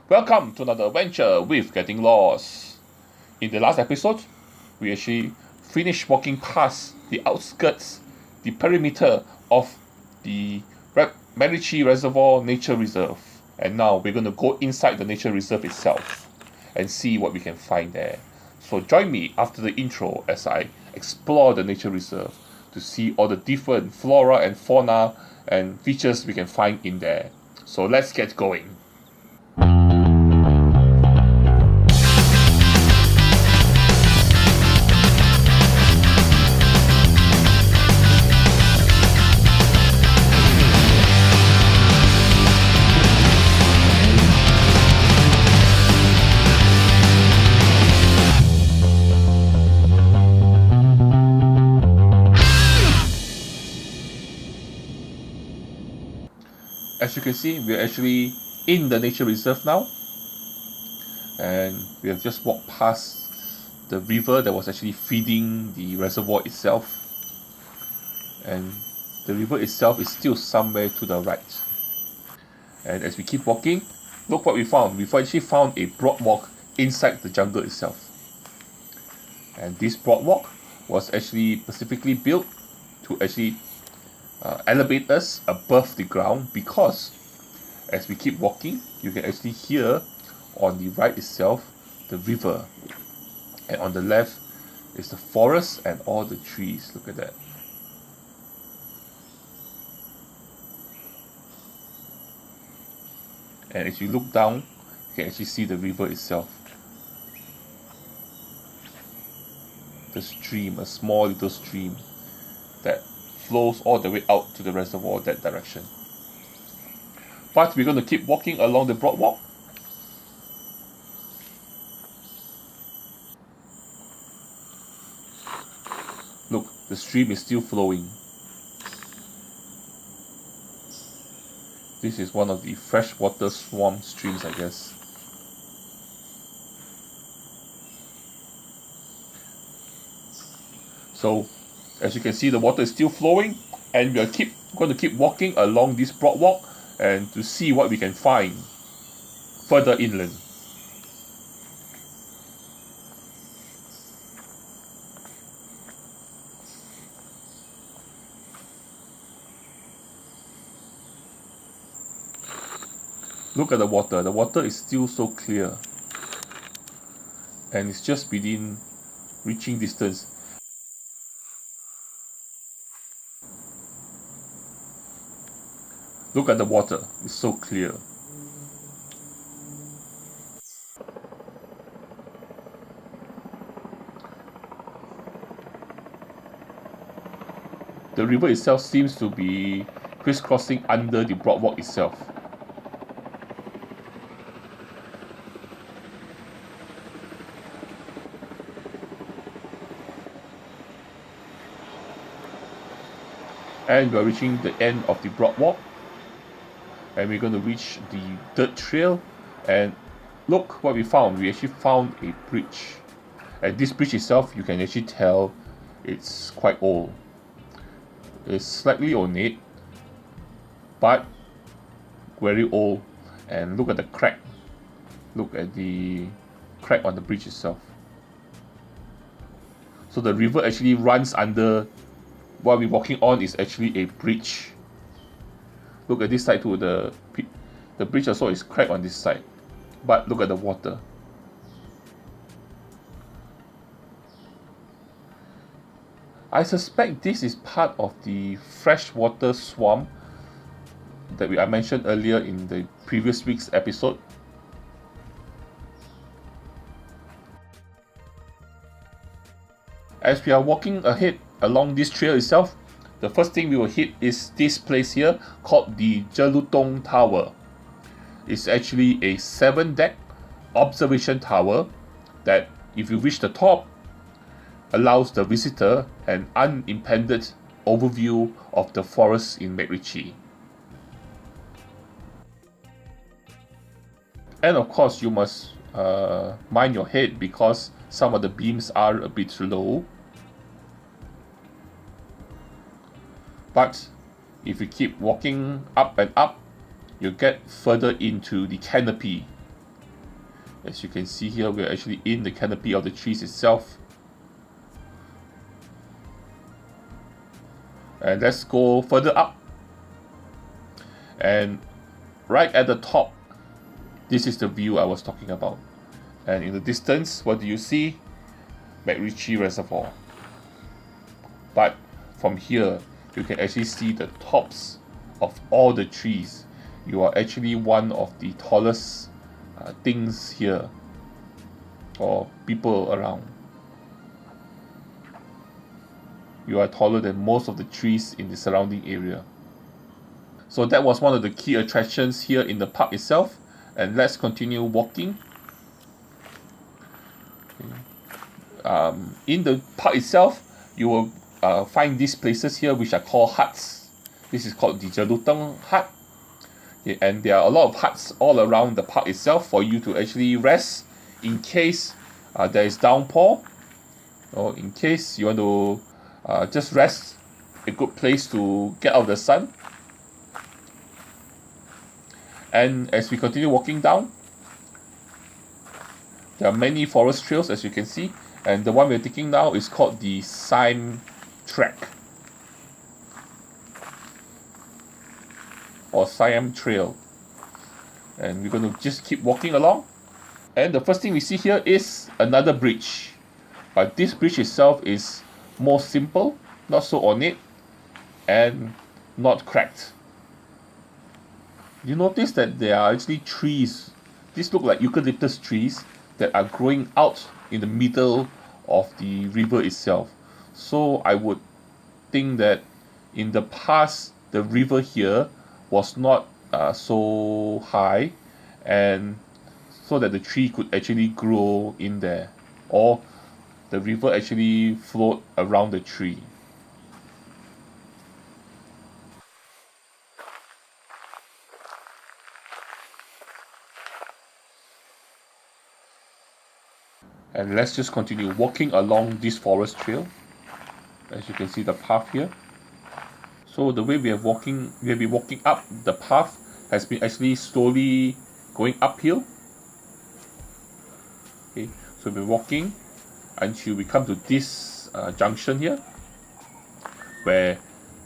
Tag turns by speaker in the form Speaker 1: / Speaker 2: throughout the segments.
Speaker 1: Welcome to another adventure with Getting Lost. In the last episode, we actually finished walking past the outskirts, the perimeter of the Macritchie Reservoir Nature Reserve. And now we're going to go inside the nature reserve itself and see what we can find there. So join me after the intro as I explore the nature reserve to see all the different flora and fauna and features we can find in there. So let's get going. As you can see, we're actually in the nature reserve now, and we have just walked past the river that was actually feeding the reservoir itself, and the river itself is still somewhere to the right. And as we keep walking, look what we found. We've actually found a boardwalk inside the jungle itself, and this boardwalk was actually specifically built to actually elevate us above the ground, because as we keep walking, you can actually hear on the right itself the river, and on the left is the forest and all the trees. Look at that. And as you look down, you can actually see the river itself. The stream, a small little stream that flows all the way out to the reservoir that direction. But we're going to keep walking along the boardwalk. Look, the stream is still flowing. This is one of the freshwater swamp streams, I guess. So, as you can see, the water is still flowing, and we are going to keep walking along this boardwalk and to see what we can find further inland. Look at the water. The water is still so clear, and it's just within reaching distance. Look at the water, it's so clear. The river itself seems to be crisscrossing under the boardwalk itself. And we're reaching the end of the boardwalk, and we're going to reach the dirt trail. And look what we found. We actually found a bridge, and this bridge itself, you can actually tell it's quite old. It's slightly ornate, but very old. And look at the crack. Look at the crack on the bridge itself. So the river actually runs under what we're walking on is actually a bridge. Look at this side too. The bridge also is cracked on this side, but look at the water. I suspect this is part of the freshwater swamp that I mentioned earlier in the previous week's episode. As we are walking ahead along this trail itself, the first thing we will hit is this place here called the Jelutong Tower. It's actually a 7-deck observation tower that, if you reach the top, allows the visitor an unimpeded overview of the forest in Macritchie. And of course, you must mind your head, because some of the beams are a bit low. But if you keep walking up and up, you get further into the canopy As you can see here, we're actually in the canopy of the trees itself. And let's go further up. And right at the top, this is the view I was talking about. And in the distance, what do you see? Macritchie Reservoir. But from here, you can actually see the tops of all the trees. You are actually one of the tallest things here, or people around. You are taller than most of the trees in the surrounding area. So that was one of the key attractions here in the park itself. And let's continue walking. In the park itself, you will find these places here which are called huts. This is called the Jelutong hut. Okay, and there are a lot of huts all around the park itself for you to actually rest in case there is downpour, or in case you want to just rest, a good place to get out of the sun. And as we continue walking down, there are many forest trails, as you can see, and the one we're taking now is called the Siam Track, or Siam Trail. And we're going to just keep walking along. And the first thing we see here is another bridge, but this bridge itself is more simple, not so ornate, and not cracked. You notice that there are actually trees. These look like eucalyptus trees that are growing out in the middle of the river itself. So I would think that in the past, the river here was not so high, and so that the tree could actually grow in there, or the river actually flowed around the tree. And let's just continue walking along this forest trail. As you can see the path here. So the way we have been walking up, the path has been actually slowly going uphill. Okay, so we're walking until we come to this junction here, where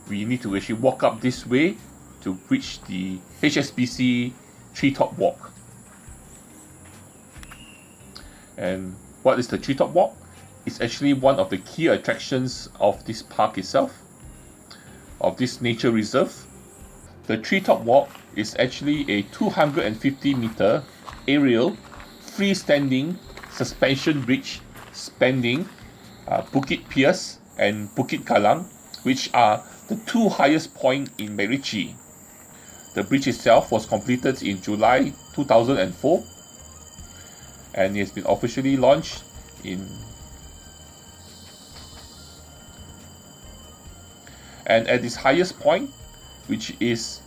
Speaker 1: we need to actually walk up this way to reach the Hsbc TreeTop walk. And what is the TreeTop walk? It's actually one of the key attractions of this park itself, of this nature reserve. The TreeTop walk is actually a 250-meter aerial freestanding suspension bridge spanning Bukit Pierce and Bukit Galang, which are the two highest points in Macritchie. The bridge itself was completed in July 2004, and it has been officially launched and at its highest point, which is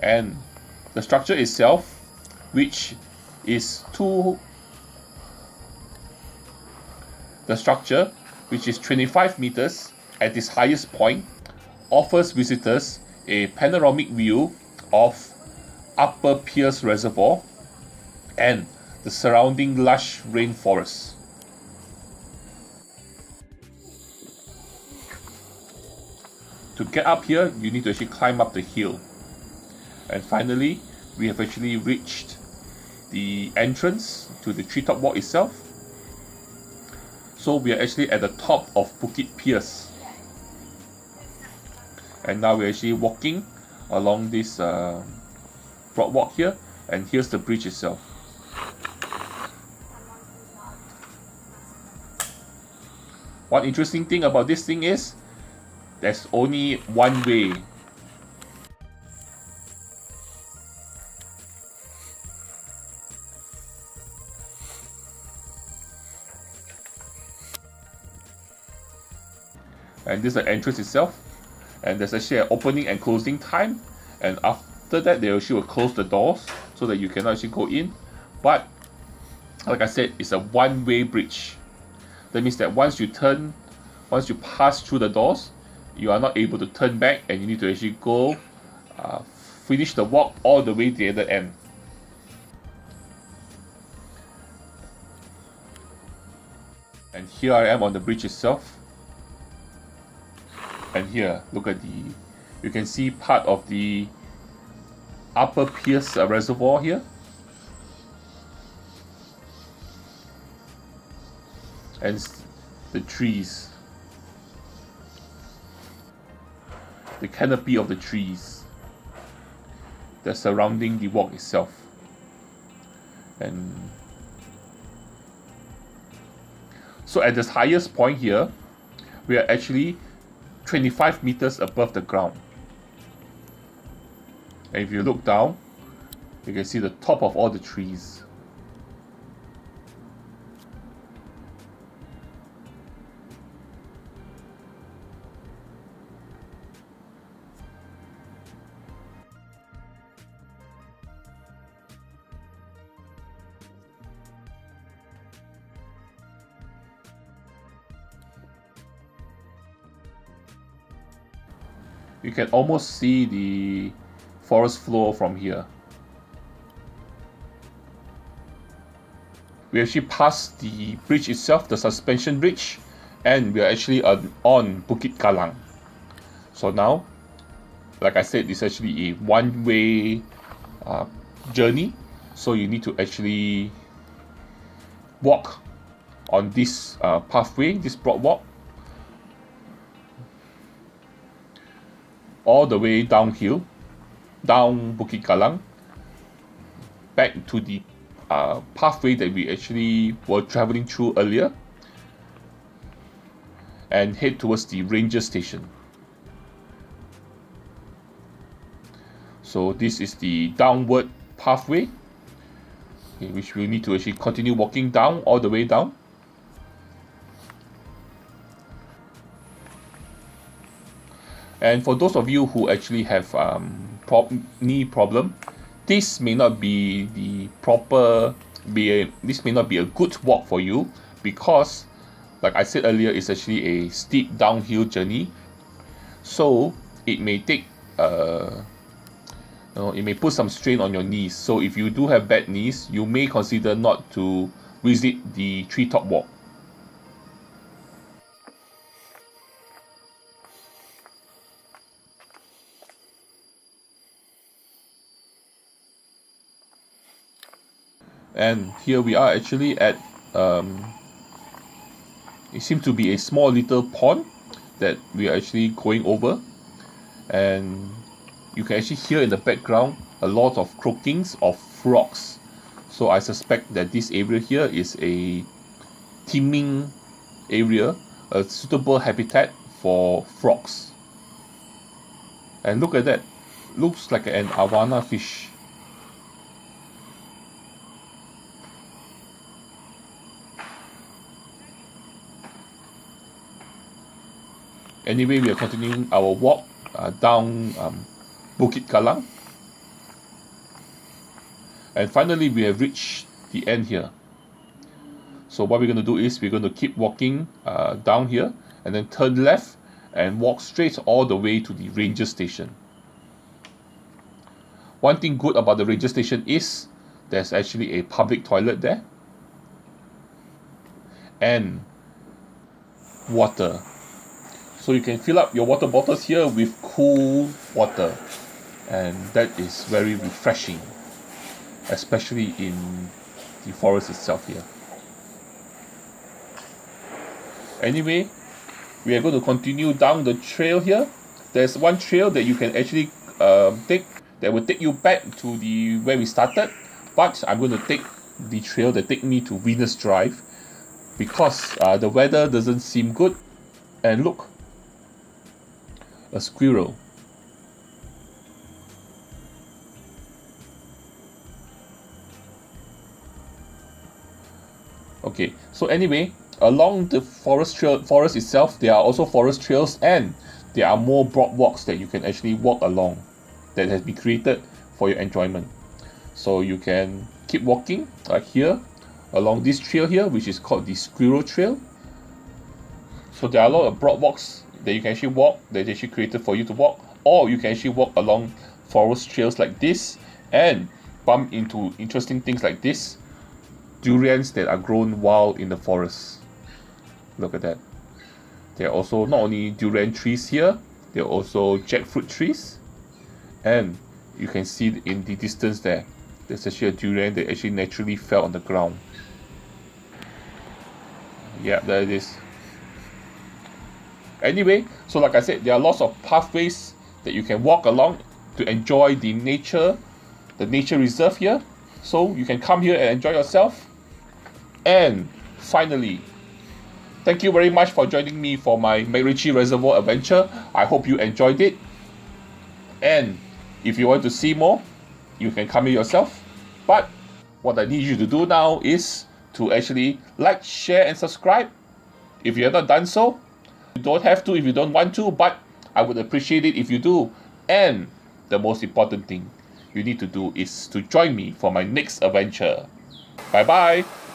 Speaker 1: and the structure itself, which is 25 meters at its highest point, offers visitors a panoramic view of Upper Pierce Reservoir and the surrounding lush rainforest. To get up here, you need to actually climb up the hill. And finally, we have actually reached the entrance to the TreeTop walk itself. So we are actually at the top of Bukit Pierce. And now we're actually walking along this broad walk here, and here's the bridge itself. One interesting thing about this thing is there's only one way. And this is the entrance itself, and there's actually an opening and closing time, and after that they actually will close the doors so that you cannot actually go in. But like I said, it's a one-way bridge. That means that once you pass through the doors, you are not able to turn back, and you need to actually go finish the walk all the way to the other end. And here I am on the bridge itself. And here, look at you can see part of the upper Pierce reservoir here. And the trees. The canopy of the trees that's surrounding the walk itself. And so at this highest point here, we are actually 25 meters above the ground. And if you look down, you can see the top of all the trees. You can almost see the forest floor from here. We actually passed the bridge itself, the suspension bridge, and we are actually on Bukit Kalang. So now, like I said, it's actually a one-way journey. So you need to actually walk on this pathway, this broad walk, all the way downhill, down Bukit Kalang, back to the pathway that we actually were traveling through earlier, and head towards the ranger station. So this is the downward pathway, which we need to actually continue walking down, all the way down. And for those of you who actually have knee problem, this may not be the this may not be a good walk for you, because like I said earlier, it's actually a steep downhill journey. So it may take it may put some strain on your knees. So if you do have bad knees, you may consider not to visit the TreeTop walk. And here we are actually at it seems to be a small little pond that we are actually going over, and you can actually hear in the background a lot of croakings of frogs. So I suspect that this area here is a teeming area, a suitable habitat for frogs. And look at that, looks like an awana fish. Anyway, we are continuing our walk down Bukit Kalang. And finally, we have reached the end here. So what we're going to do is we're going to keep walking down here, and then turn left and walk straight all the way to the ranger station. One thing good about the ranger station is there's actually a public toilet there. And water. So you can fill up your water bottles here with cool water, and that is very refreshing, especially in the forest itself here. Anyway, we are going to continue down the trail here. There's one trail that you can actually take that will take you back to the where we started, but I'm going to take the trail that take me to Venus Drive, because the weather doesn't seem good. And look, a squirrel. Okay, so anyway, along the forest itself, there are also forest trails, and there are more broad walks that you can actually walk along that has been created for your enjoyment. So you can keep walking like here along this trail here, which is called the Squirrel Trail. So there are a lot of broad walks that you can actually walk, that is actually created for you to walk, or you can actually walk along forest trails like this and bump into interesting things like this. Durians that are grown wild in the forest. Look at that. There are also not only durian trees here, there are also jackfruit trees. And you can see in the distance there's actually a durian that actually naturally fell on the ground. Yeah, there it is. Anyway, so like I said, there are lots of pathways that you can walk along to enjoy the nature reserve here. So you can come here and enjoy yourself. And finally, thank you very much for joining me for my Macritchie Reservoir adventure. I hope you enjoyed it. And if you want to see more, you can come here yourself. But what I need you to do now is to actually like, share, and subscribe. If you have not done so, you don't have to if you don't want to, but I would appreciate it if you do. And the most important thing you need to do is to join me for my next adventure. Bye bye.